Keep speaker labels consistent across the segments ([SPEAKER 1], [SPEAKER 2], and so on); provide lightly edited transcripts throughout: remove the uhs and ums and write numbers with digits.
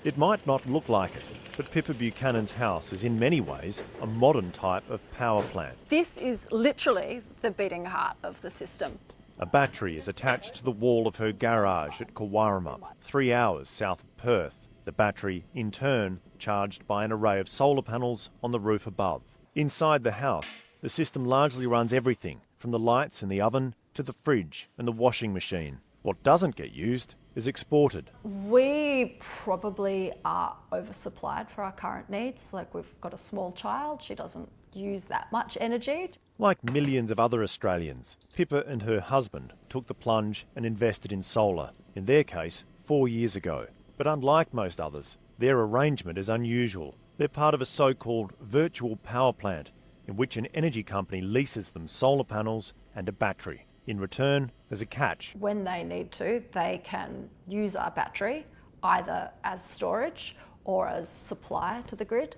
[SPEAKER 1] It might not look like it, but Pippa Buchanan's house is in many ways a modern type of power plant.
[SPEAKER 2] This is literally the beating heart of the system.
[SPEAKER 1] A battery is attached to the wall of her garage at Kawarama, 3 hours south of Perth. The battery, in turn, charged by an array of solar panels on the roof above. Inside the house, the system largely runs everything, from the lights in the oven to the fridge and the washing machine. What doesn't get used is exported.
[SPEAKER 2] We probably are oversupplied for our current needs. Like, we've got a small child, she doesn't use that much energy.
[SPEAKER 1] Like millions of other Australians, Pippa and her husband took the plunge and invested in solar, in their case 4 years ago. But unlike most others, their arrangement is unusual. They're part of a so-called virtual power plant, in which an energy company leases them solar panels and a battery. In return, there's a catch.
[SPEAKER 2] When they need to, they can use our battery either as storage or as supply to the grid,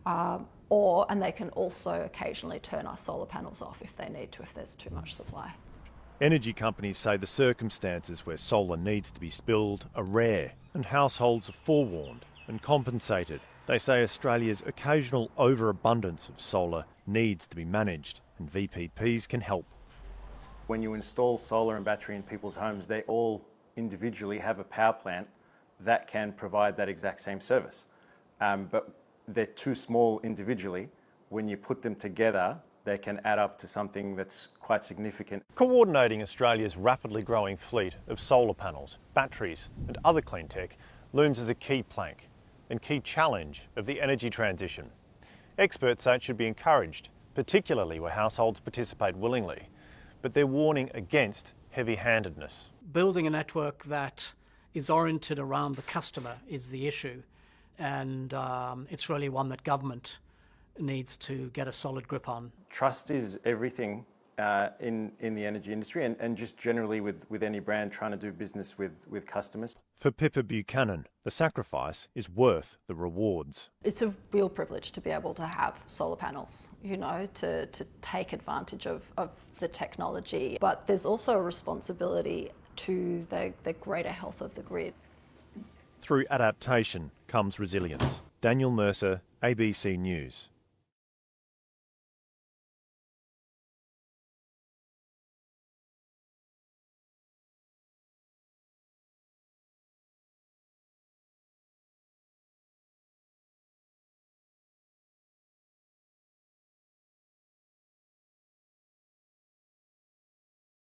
[SPEAKER 2] and they can also occasionally turn our solar panels off if they need to, if there's too much supply.
[SPEAKER 1] Energy companies say the circumstances where solar needs to be spilled are rare, and households are forewarned and compensated. They say Australia's occasional overabundance of solar needs to be managed, and VPPs can help.
[SPEAKER 3] When you install solar and battery in people's homes, they all individually have a power plant that can provide that exact same service. But they're too small individually. When you put them together, they can add up to something that's quite significant.
[SPEAKER 1] Coordinating Australia's rapidly growing fleet of solar panels, batteries and other clean tech looms as a key plank and key challenge of the energy transition. Experts say it should be encouraged, particularly where households participate willingly, but they're warning against heavy-handedness.
[SPEAKER 4] Building a network that is oriented around the customer is the issue, and it's really one that government needs to get a solid grip on.
[SPEAKER 3] Trust is everything in the energy industry and just generally with any brand trying to do business with customers.
[SPEAKER 1] For Pippa Buchanan, the sacrifice is worth the rewards.
[SPEAKER 2] It's a real privilege to be able to have solar panels, to take advantage of the technology. But there's also a responsibility to the greater health of the grid.
[SPEAKER 1] Through adaptation comes resilience. Daniel Mercer, ABC News.